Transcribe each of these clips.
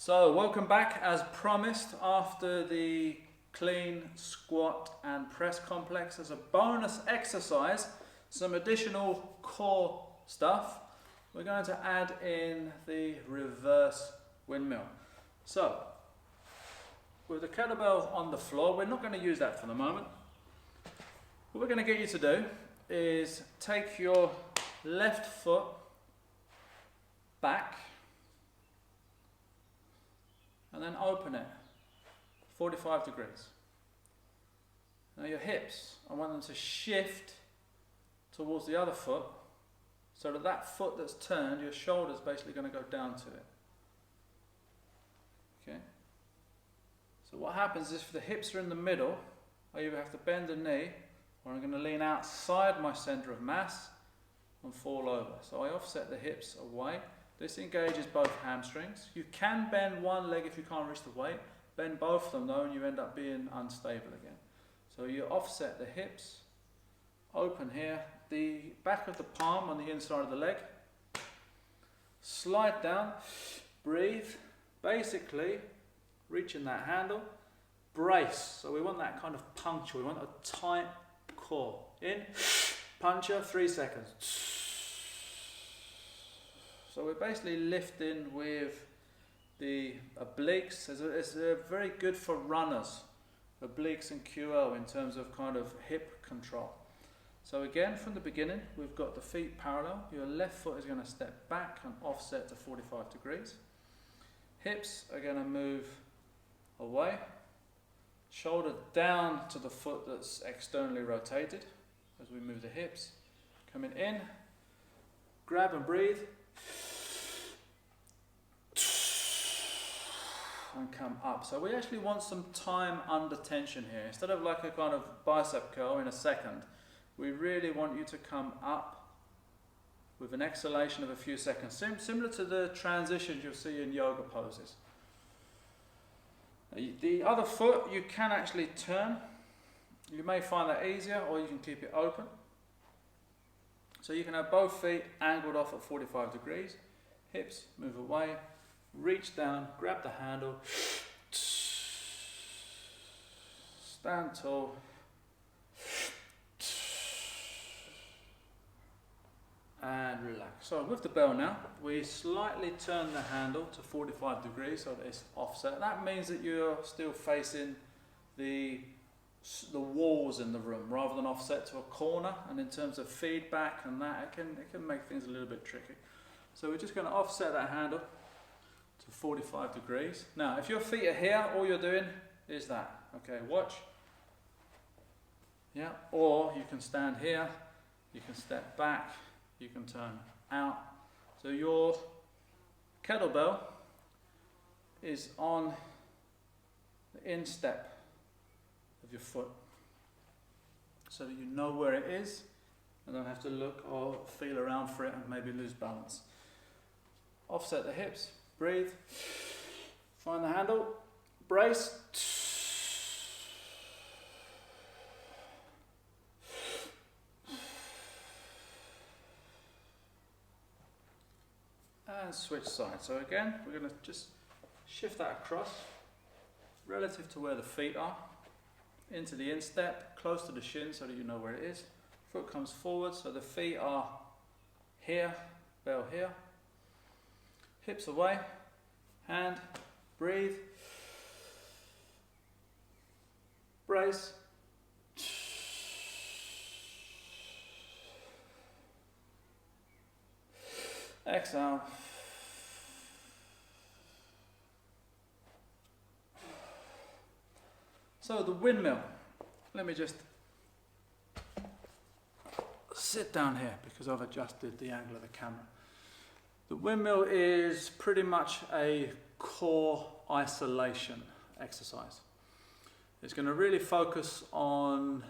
So welcome back as promised after the clean, squat and press complex. As a bonus exercise, some additional core stuff. We're going to add in the reverse windmill. So with the kettlebell on the floor, we're not going to use that for the moment. What we're going to get you to do is take your left foot back and then open it 45 degrees. Now your hips, I want them to shift towards the other foot so that that foot that's turned, your shoulder's basically going to go down to it. Okay? So what happens is if the hips are in the middle, I either have to bend the knee or I'm going to lean outside my center of mass and fall over. So I offset the hips away. This engages both hamstrings. You can bend one leg if you can't reach the weight. Bend both of them though and you end up being unstable again. So you offset the hips, open here, the back of the palm on the inside of the leg. Slide down, breathe, basically reaching that handle. Brace, so we want that kind of puncture, we want a tight core. In, puncture, 3 seconds. So we're basically lifting with the obliques. It's very good for runners, obliques and QL in terms of kind of hip control. So again, from the beginning, we've got the feet parallel. Your left foot is going to step back and offset to 45 degrees. Hips are going to move away. Shoulder down to the foot that's externally rotated as we move the hips. Coming in, grab and breathe. And come up. So we actually want some time under tension here. Instead of like a kind of bicep curl in a second, we really want you to come up with an exhalation of a few seconds, similar to the transitions you'll see in yoga poses. The other foot you can actually turn. You may find that easier, or you can keep it open. So you can have both feet angled off at 45 degrees. Hips move away. Reach down, grab the handle, stand tall, and relax. So with the bell now, we slightly turn the handle to 45 degrees so that it's offset. That means that you're still facing the walls in the room rather than offset to a corner, and in terms of feedback and that, it can make things a little bit tricky. So we're just going to offset that handle to 45 degrees. Now, if your feet are here, all you're doing is that. Okay, watch. Yeah, or you can stand here, you can step back, you can turn out. So your kettlebell is on the instep of your foot so that you know where it is and don't have to look or feel around for it and maybe lose balance. Offset the hips. Breathe, find the handle, brace, and switch sides. So again, we're going to just shift that across relative to where the feet are, into the instep, close to the shin so that you know where it is. Foot comes forward, so the feet are here, bell here. Hips away, hand, breathe, brace, exhale, so the windmill, let me just sit down here because I've adjusted the angle of the camera. The windmill is pretty much a core isolation exercise. It's going to really focus on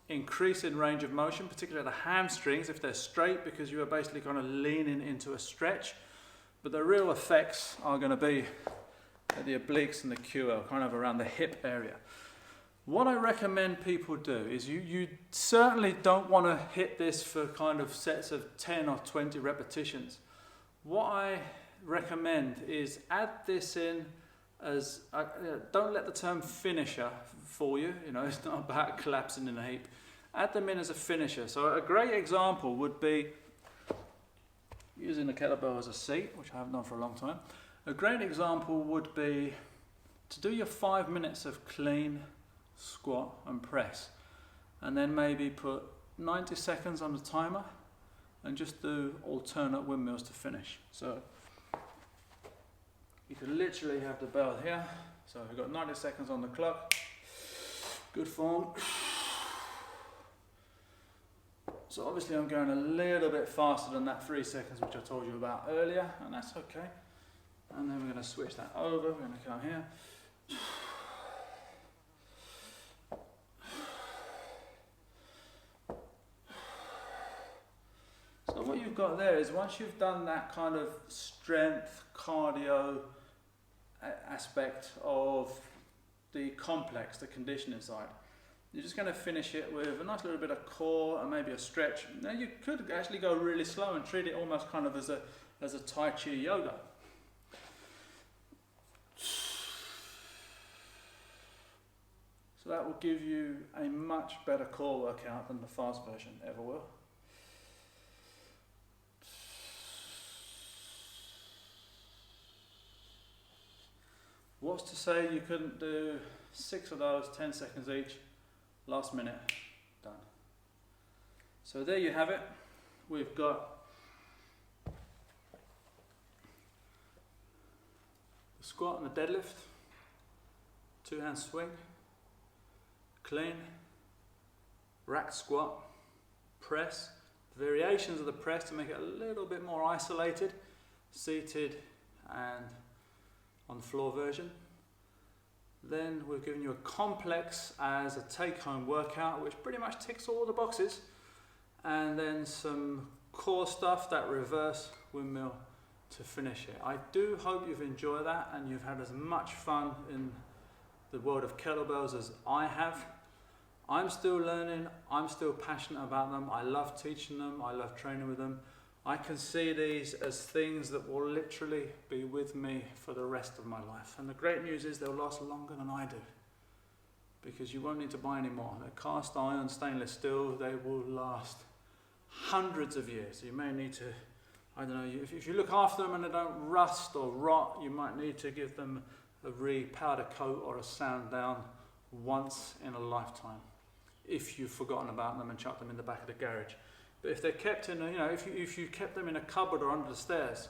increasing range of motion, particularly the hamstrings if they're straight, because you are basically kind of leaning into a stretch. But the real effects are going to be at the obliques and the QL, kind of around the hip area. What I recommend people do is you certainly don't want to hit this for kind of sets of 10 or 20 repetitions. What I recommend is add this in as, don't let the term finisher fool you, it's not about collapsing in a heap. Add them in as a finisher. So a great example would be using the kettlebell as a seat, which I haven't done for a long time. A great example would be to do your 5 minutes of clean squat and press, and then maybe put 90 seconds on the timer and just do alternate windmills to finish. So you could literally have the bell here. So we've got 90 seconds on the clock. Good form. So obviously I'm going a little bit faster than that 3 seconds which I told you about earlier, and that's okay. And then we're going to switch that over. We're going to come here. So what you've got there is, once you've done that kind of strength, cardio aspect of the complex, the conditioning side, you're just going to finish it with a nice little bit of core and maybe a stretch. Now you could actually go really slow and treat it almost kind of as a Tai Chi yoga. So that will give you a much better core workout than the fast version ever will. What's to say you couldn't do 6 of those, 10 seconds each, last minute, done. So there you have it. We've got the squat and the deadlift, 2-hand swing, clean, rack squat, press, variations of the press to make it a little bit more isolated, seated and on the floor version. Then we've given you a complex as a take-home workout which pretty much ticks all the boxes, and then some core stuff, that reverse windmill to finish it. I do hope you've enjoyed that and you've had as much fun in the world of kettlebells as I have. I'm still learning, I'm still passionate about them, I love teaching them, I love training with them. I can see these as things that will literally be with me for the rest of my life. And the great news is they'll last longer than I do, because you won't need to buy any more. They're cast iron, stainless steel, they will last hundreds of years. You may need to, I don't know, if you look after them and they don't rust or rot, you might need to give them a re-powder coat or a sand down once in a lifetime, if you've forgotten about them and chucked them in the back of the garage. But if they're kept in, if you kept them in a cupboard or under the stairs,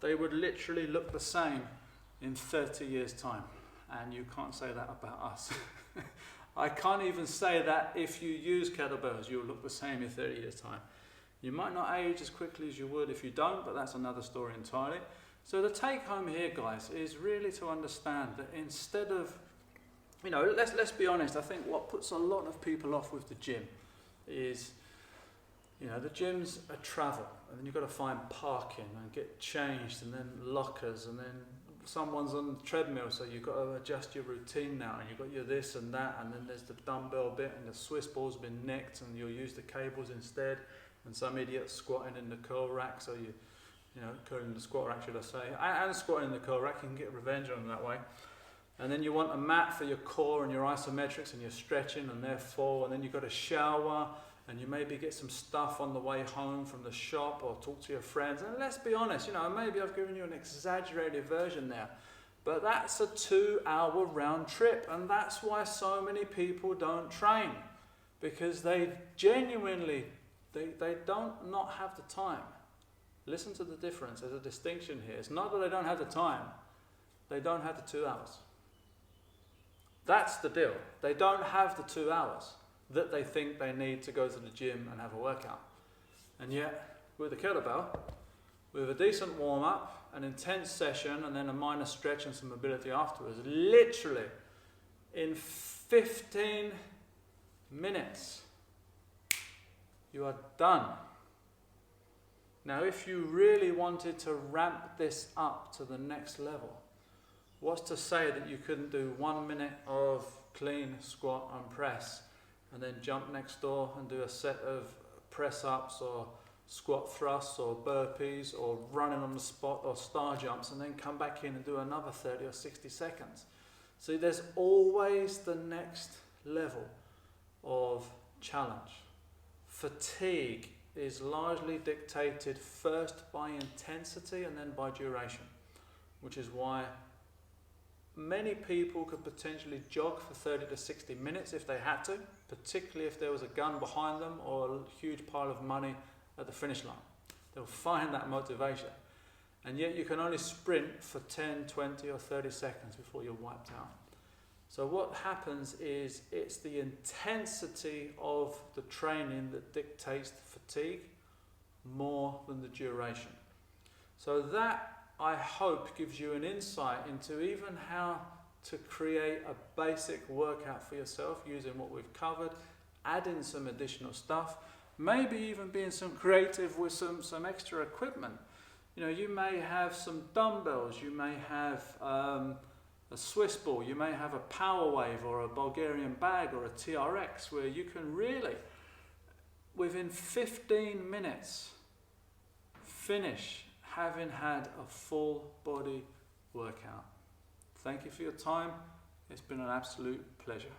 they would literally look the same in 30 years' time. And you can't say that about us. I can't even say that if you use kettlebells, you'll look the same in 30 years' time. You might not age as quickly as you would if you don't, but that's another story entirely. So the take home here, guys, is really to understand that instead of, let's be honest, I think what puts a lot of people off with the gym is, the gym's a travel, and then you've got to find parking and get changed, and then lockers, and then someone's on the treadmill, so you've got to adjust your routine now, and you've got your this and that, and then there's the dumbbell bit, and the Swiss ball's been nicked, and you'll use the cables instead, and some idiot squatting in the curl rack, so curling in the squat rack, should I say, and squatting in the curl rack, you can get revenge on them that way. And then you want a mat for your core and your isometrics and your stretching, and therefore, and then you've got a shower, and you maybe get some stuff on the way home from the shop or talk to your friends. And let's be honest, maybe I've given you an exaggerated version there, but that's a 2-hour round trip, and that's why so many people don't train, because they genuinely, they don't not have the time. Listen to the difference. There's a distinction here. It's not that they don't have the time, they don't have the 2 hours. That's the deal. They don't have the 2 hours that they think they need to go to the gym and have a workout. And yet, with a kettlebell, with a decent warm-up, an intense session, and then a minor stretch and some mobility afterwards, literally in 15 minutes, you are done. Now, if you really wanted to ramp this up to the next level, what's to say that you couldn't do 1 minute of clean squat and press, and then jump next door and do a set of press-ups or squat thrusts or burpees or running on the spot or star jumps, and then come back in and do another 30 or 60 seconds. See, there's always the next level of challenge. Fatigue is largely dictated first by intensity and then by duration, which is why many people could potentially jog for 30 to 60 minutes if they had to, particularly if there was a gun behind them or a huge pile of money at the finish line. They'll find that motivation. And yet you can only sprint for 10, 20 or 30 seconds before you're wiped out. So what happens is it's the intensity of the training that dictates the fatigue more than the duration. So that, I hope, gives you an insight into even how to create a basic workout for yourself using what we've covered, adding some additional stuff, maybe even being some creative with some extra equipment. You know, you may have some dumbbells, you may have a Swiss ball, you may have a power wave or a Bulgarian bag or a TRX, where you can really, within 15 minutes, finish having had a full body workout. Thank you for your time. It's been an absolute pleasure.